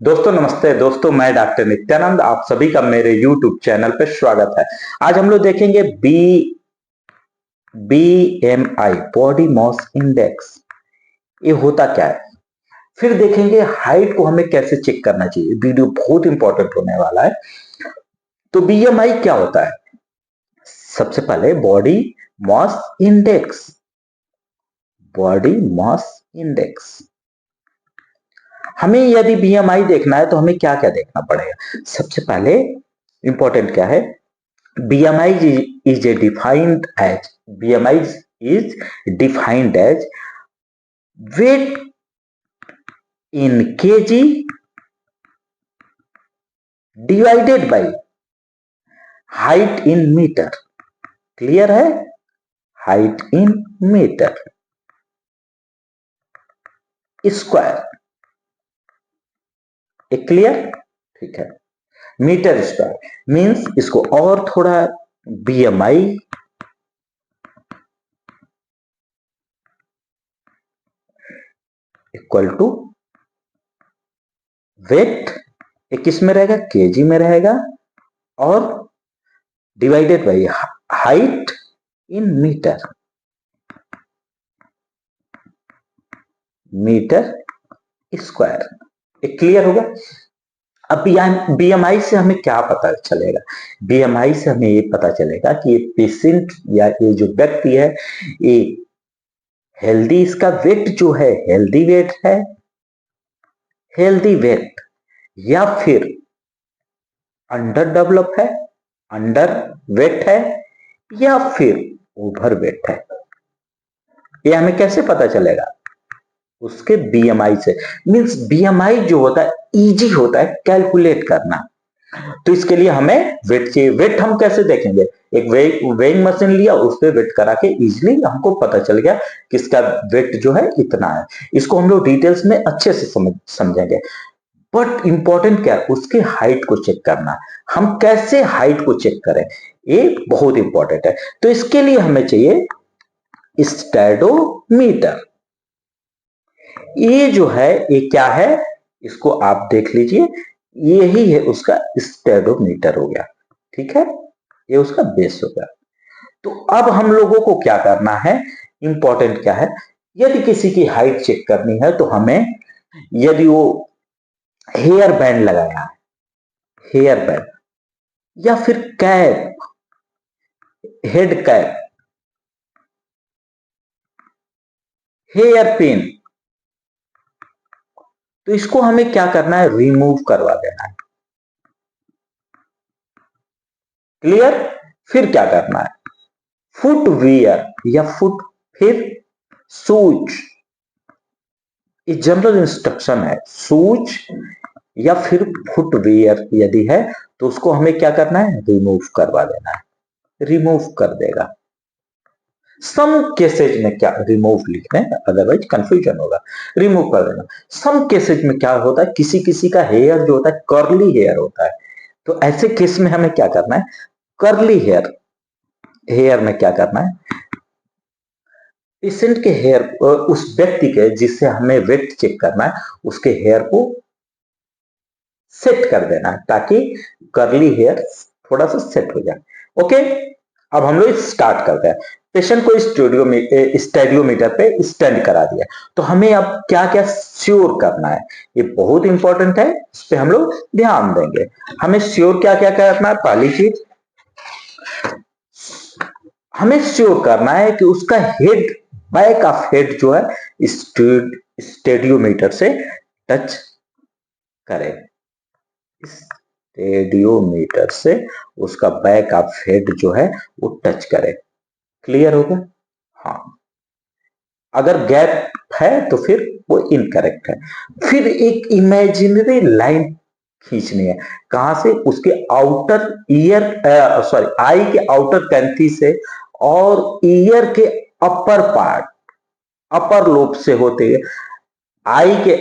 दोस्तों नमस्ते दोस्तों, मैं डॉक्टर नित्यानंद आप सभी का मेरे YouTube चैनल पे स्वागत है। आज हम लोग देखेंगे BMI बॉडी मास इंडेक्स, ये होता क्या है। फिर देखेंगे हाइट को हमें कैसे चेक करना चाहिए। वीडियो बहुत इंपॉर्टेंट होने वाला है। तो BMI क्या होता है? सबसे पहले बॉडी मास इंडेक्स। हमें यदि BMI देखना है तो हमें क्या क्या देखना पड़ेगा। सबसे पहले इंपॉर्टेंट क्या है, BMI is defined as BMI is defined as weight in kg divided by height in meter। Clear है? Height in metre square. एक क्लियर? ठीक है। मीटर स्क्वायर मींस इसको और थोड़ा BMI इक्वल टू वेट, एक किस में रहेगा, केजी में रहेगा, और divided by height in metre square. एक क्लियर होगा? अब BMI से हमें क्या पता चलेगा? BMI से हमें ये पता चलेगा कि ये पेशेंट या ये जो व्यक्ति है ये हेल्दी, इसका वेट जो है हेल्दी वेट या फिर अंडर डेवलप है, अंडर वेट है, या फिर ओवर वेट है। ये हमें कैसे पता चलेगा? उसके BMI से। मींस BMI जो होता है इजी होता है कैलकुलेट करना। तो इसके लिए हमें वेट चाहिए। वेट हम कैसे देखेंगे? एक वेइंग मशीन लिया, उस पर वेट करा के इजिली हमको पता चल गया कि इसका वेट जो है इतना है। इसको हम लोग डिटेल्स में अच्छे से समझेंगे। बट इंपॉर्टेंट क्या है, उसके हाइट को चेक करना। हम कैसे हाइट को चेक करें, ये बहुत इंपॉर्टेंट है। तो इसके लिए हमें चाहिए स्टैडोमीटर। ये जो है ये क्या है, इसको आप देख लीजिए, यही है उसका स्टैडोमीटर हो गया। ठीक है, ये उसका बेस हो गया। तो अब हम लोगों को क्या करना है, इंपॉर्टेंट क्या है, यदि किसी की हाइट चेक करनी है तो हमें, यदि वो हेयर बैंड लगाया है, हेयर बैंड या फिर cap, head cap, hair pin, तो इसको हमें क्या करना है, रिमूव करवा देना है। क्लियर? फिर क्या करना है, फुटवियर या फिर शूज, ये जनरल इंस्ट्रक्शन है। शूज या फिर फुटवियर यदि है तो उसको हमें क्या करना है, रिमूव करवा देना है। रिमूव कर देगा। सम केसेज में क्या, रिमूव लिखना है अदरवाइज कंफ्यूजन होगा। रिमूव कर देना। सम केसेज में क्या होता है, किसी किसी का हेयर जो होता है कर्ली हेयर होता है, तो ऐसे केस में हमें क्या करना है, कर्ली हेयर, हेयर में क्या करना है, पेशेंट के हेयर, उस व्यक्ति के जिससे हमें वेट चेक करना है उसके हेयर को सेट कर देना है ताकि कर्ली हेयर थोड़ा सा सेट हो जाए। ओके, अब हम लोग स्टार्ट करते हैं। पेशेंट को स्टेडियोमीटर पे स्टैंड करा दिया, तो हमें अब क्या क्या श्योर करना है, ये बहुत इंपॉर्टेंट है, इस पे हम लोग ध्यान देंगे। हमें श्योर क्या क्या करना है, पहली चीज हमें श्योर करना है कि उसका हेड, बैक ऑफ हेड जो है स्टेडियोमीटर से टच करे। स्टेडियोमीटर से उसका बैक ऑफ हेड जो है वो टच करे। क्लियर हो गया? हाँ, अगर गैप है तो फिर वो इनकरेक्ट है। फिर एक इमेजिनरी लाइन खींचनी है। कहां से, उसके आउटर ईयर, सॉरी आई के आउटर कैंथी से और ईयर के अपर पार्ट, अपर लोब से होते आई के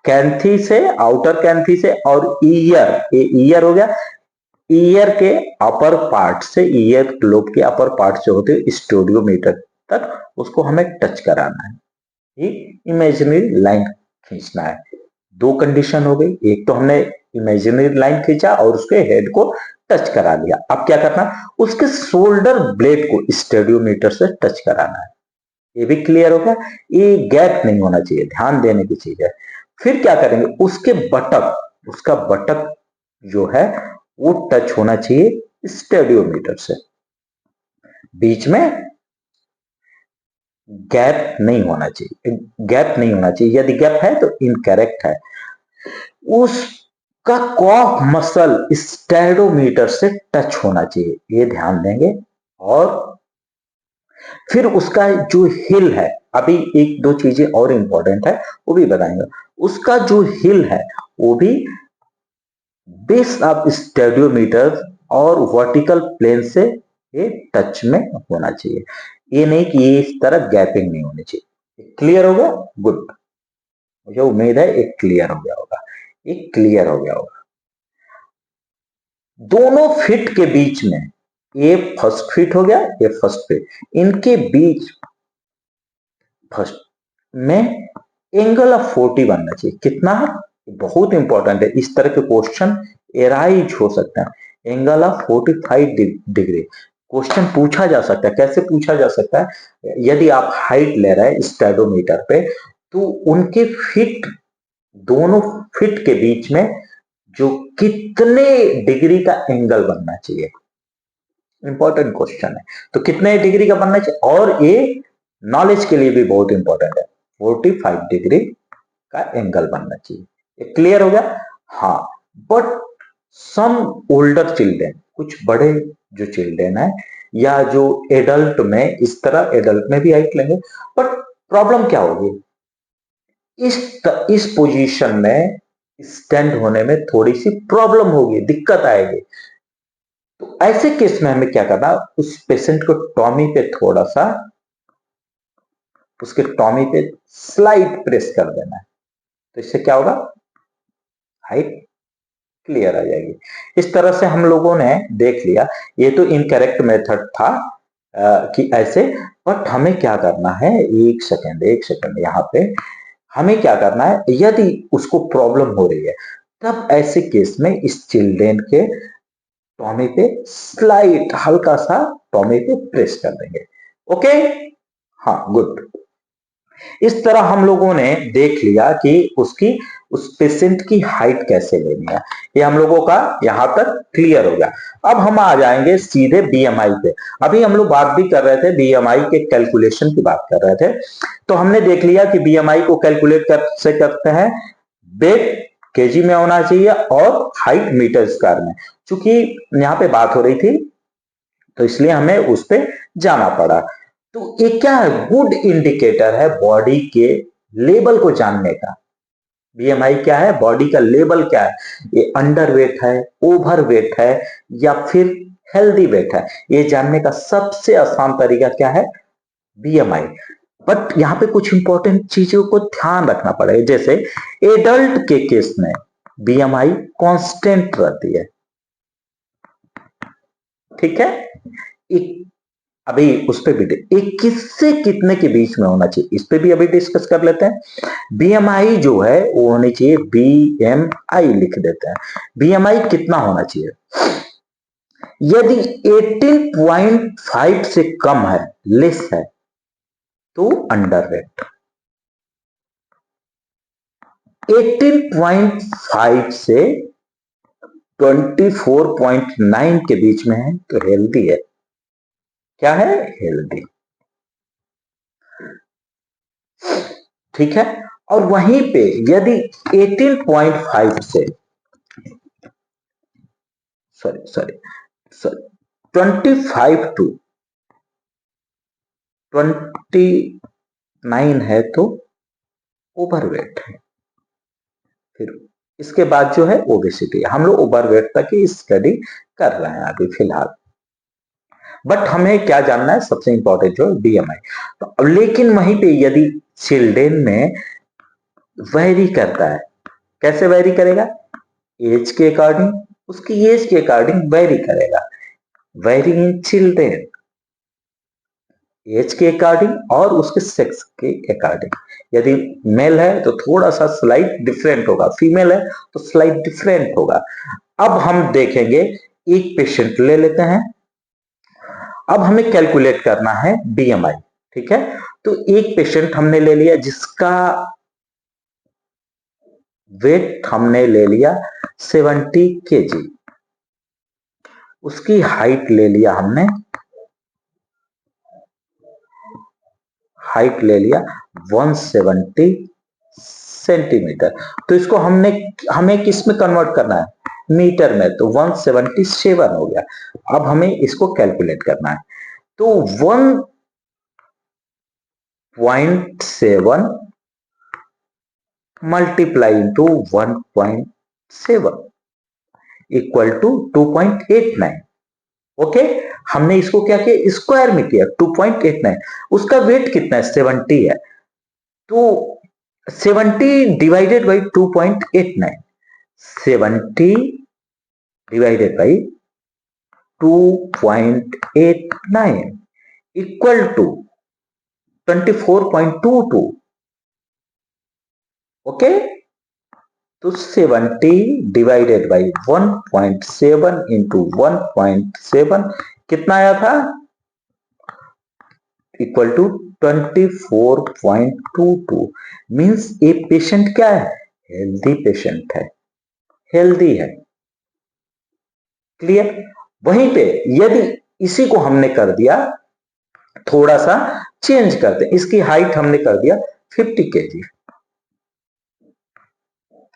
कैंथी से, आउटर कैंथी से, और ईयर, ये ईयर हो गया, ईयर के अपर पार्ट से, ईयर लोब के अपर पार्ट से होते स्टेडियोमीटर तक उसको हमें टच कराना है। ये इमेजिनरी लाइन खींचना है। दो कंडीशन हो गई, एक तो हमने इमेजिनरी लाइन खींचा और उसके हेड को टच करा दिया। अब क्या करना, उसके शोल्डर ब्लेड को स्टेडियोमीटर से टच कराना है। ये भी क्लियर हो गया, ये गैप नहीं होना चाहिए, ध्यान देने की चीज है। फिर क्या करेंगे, उसके बटक, उसका बटक जो है वो टच होना चाहिए स्टेडियोमीटर से, बीच में गैप नहीं होना चाहिए, गैप नहीं होना चाहिए, यदि गैप है तो इनकरेक्ट है। उसका कॉफ मसल स्टेडोमीटर से टच होना चाहिए, ये ध्यान देंगे। और फिर उसका जो हिल है, अभी एक दो चीजें और इंपॉर्टेंट है वो भी बताएंगे। उसका जो हिल है वो भी बेस ऑफ स्टेडियोमीटर और वर्टिकल प्लेन से ये टच में होना चाहिए, ये नहीं कि ये इस तरह गैपिंग नहीं होनी चाहिए। क्लियर हो गया? गुड, मुझे उम्मीद है एक क्लियर हो गया होगा, एक क्लियर हो गया होगा। दोनों फिट के बीच में, ये फर्स्ट फिट हो गया, ये फर्स्ट फिट, इनके बीच फर्स्ट में एंगल ऑफ 40 बनना चाहिए। कितना है? बहुत इंपॉर्टेंट है, इस तरह के क्वेश्चन एराइज हो सकते हैं। एंगल ऑफ 45 डिग्री क्वेश्चन पूछा जा सकता है। कैसे पूछा जा सकता है? यदि आप हाइट ले रहे हैं स्टेडोमीटर पे, तो उनके फिट, दोनों फिट के बीच में जो कितने डिग्री का एंगल बनना चाहिए, इंपॉर्टेंट क्वेश्चन है। तो कितने डिग्री का बनना चाहिए, और ये नॉलेज के लिए भी बहुत इंपॉर्टेंट है, 45 डिग्री का एंगल बनना चाहिए। ये क्लियर हो गया? हाँ। बट सम ओल्डर चिल्ड्रेन, कुछ बड़े जो चिल्ड्रेन है या जो एडल्ट में, इस तरह एडल्ट में भी हाइट लेंगे, बट प्रॉब्लम क्या होगी, इस पोजीशन में स्टैंड होने में थोड़ी सी प्रॉब्लम होगी, दिक्कत आएगी। तो ऐसे केस में हमें क्या करना, उस पेशेंट को टॉमी पे थोड़ा सा, उसके टॉमी पे स्लाइड प्रेस कर देना है। तो इससे क्या होगा, हाइट क्लियर आ जाएगी। इस तरह से हम लोगों ने देख लिया। ये तो इनकरेक्ट मेथड था कि ऐसे, बट हमें क्या करना है, एक सेकंड एक सेकंड, यहाँ पे हमें क्या करना है, यदि उसको प्रॉब्लम हो रही है तब ऐसे केस में इस चिल्ड्रेन के टॉमी पे स्लाइड, हल्का सा टॉमी पे प्रेस कर देंगे। ओके, हाँ गुड। इस तरह हम लोगों ने देख लिया कि उसकी, उस पेशेंट की हाइट कैसे लेनी है। ये हम लोगों का यहां तक क्लियर हो गया। अब हम आ जाएंगे सीधे बीएमआई पे। अभी हम लोग बात भी कर रहे थे बीएमआई के कैलकुलेशन की बात कर रहे थे। तो हमने देख लिया कि बीएमआई को कैलकुलेट कैसे करते हैं, वेट केजी में होना चाहिए और हाइट मीटर स्क्वायर में। चूंकि यहाँ पे बात हो रही थी तो इसलिए हमें उस पर जाना पड़ा। तो ये क्या है, गुड इंडिकेटर है बॉडी के लेवल को जानने का। बीएमआई क्या है, बॉडी का लेवल क्या है, ये अंडर वेट है, ओवर वेट है, या फिर हेल्दी वेट है, ये जानने का सबसे आसान तरीका क्या है, बीएमआई। बट यहाँ पे कुछ इंपॉर्टेंट चीजों को ध्यान रखना पड़ेगा। जैसे एडल्ट के केस में बीएमआई कांस्टेंट रहती है, ठीक है। एक, अभी उस पर भी 21 से कितने के बीच में होना चाहिए, इस पे भी अभी डिस्कस कर लेते हैं। बीएमआई जो है वो होनी चाहिए, बीएमआई लिख देते हैं, बीएमआई कितना होना चाहिए, यदि 18.5 से कम है, लेस है, तो अंडर वेट। 18.5 से 24.9 के बीच में है तो हेल्दी है। क्या है, हेल्दी, ठीक है। और वहीं पे यदि 18.5 से, सॉरी सॉरी सॉरी 25 टू 29 है तो ओवरवेट है। फिर इसके बाद जो है ओबेसिटी, हम लोग ओवरवेट तक ही स्टडी कर रहे हैं अभी फिलहाल। बट हमें क्या जानना है, सबसे इंपॉर्टेंट जो बीएमआई। तो लेकिन वहीं पे यदि चिल्ड्रेन में वेरी करता है, कैसे वेरी करेगा, एज के अकॉर्डिंग, उसकी एज के अकॉर्डिंग वेरी करेगा, वेरी इन चिल्ड्रेन। एज के अकॉर्डिंग और उसके सेक्स के अकॉर्डिंग। यदि मेल है तो थोड़ा सा स्लाइट डिफरेंट होगा, फीमेल है तो स्लाइट डिफरेंट होगा। अब हम देखेंगे, एक पेशेंट ले लेते हैं। अब हमें कैलकुलेट करना है बीएमआई, ठीक है। तो एक पेशेंट हमने ले लिया जिसका वेट हमने ले लिया 70 केजी, उसकी हाइट ले लिया हमने, हाइट ले लिया 170 सेंटीमीटर। तो इसको हमें किस में कन्वर्ट करना है, मीटर में, तो 177 हो गया। अब हमें इसको कैलकुलेट करना है। तो 1.7 multiply into 1.7 equal to 2.89। Okay, हमने इसको क्या किया, स्क्वायर में किया 2.89। उसका वेट कितना है, 70 है, तो 70 divided by 2.89, 70 divided by 2.89 equal to 24.22। Okay, तो 70 डिवाइडेड बाई 1.7 इंटू 1.7 कितना आया था, इक्वल टू 24.22। मीन्स ये पेशेंट क्या है, हेल्दी पेशेंट है, हेल्दी है। क्लियर। वहीं पे यदि इसी को हमने कर दिया, थोड़ा सा चेंज करते, इसकी हाइट हमने कर दिया 50 केजी,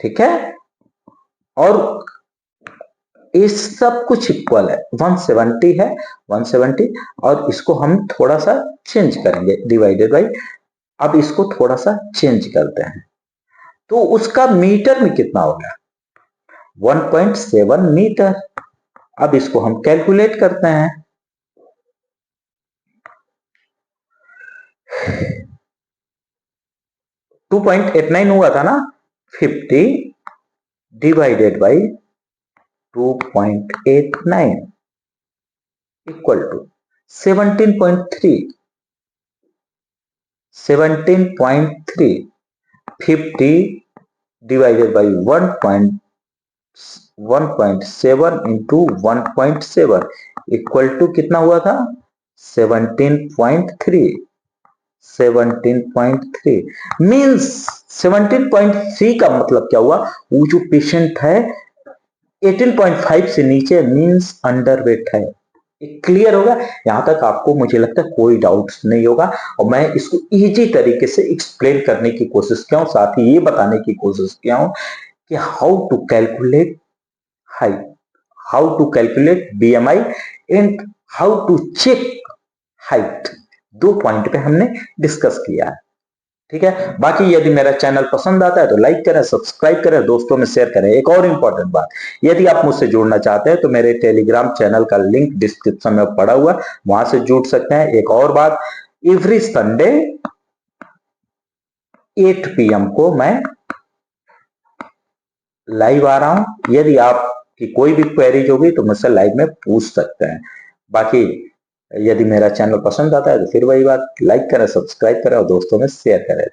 ठीक है, और ये सब कुछ इक्वल है, 170 है, 170, और इसको हम थोड़ा सा चेंज करेंगे डिवाइडेड बाई, अब इसको थोड़ा सा चेंज करते हैं, तो उसका मीटर में कितना हो गया, 1.7 मीटर। अब इसको हम कैलकुलेट करते हैं। 2.89 हुआ था ना, 50 divided by 2.89 equal to 17.3, 17.3, 50 divided by 1.7 into 1.7 equal to कितना हुआ था, 17.3, 17.3। मीन्स 17.3 का मतलब क्या हुआ, वो जो पेशेंट है 18.5 से नीचे मीन्स अंडरवेट है। क्लियर होगा, यहां तक आपको मुझे लगता है कोई डाउट्स नहीं होगा, और मैं इसको इजी तरीके से एक्सप्लेन करने की कोशिश किया हूं, साथ ही ये बताने की कोशिश किया हूं कि how to calculate height, how to calculate BMI and how to check height. 2 point पे हमने डिस्कस किया है, ठीक है। बाकी यदि मेरा चैनल पसंद आता है तो लाइक करें, सब्सक्राइब करें, दोस्तों में शेयर करें। एक और इंपॉर्टेंट बात, यदि आप मुझसे जुड़ना चाहते हैं तो मेरे टेलीग्राम चैनल का लिंक डिस्क्रिप्शन में पड़ा हुआ, वहां से जुड़ सकते हैं। एक और बात, एवरी संडे 8 PM को मैं लाइव आ रहा हूं, यदि आपकी कोई भी क्वेरीज होगी तो मुझसे लाइव में पूछ सकते हैं। बाकी यदि मेरा चैनल पसंद आता है तो फिर वही बात, लाइक करें, सब्सक्राइब करें और दोस्तों में शेयर करें।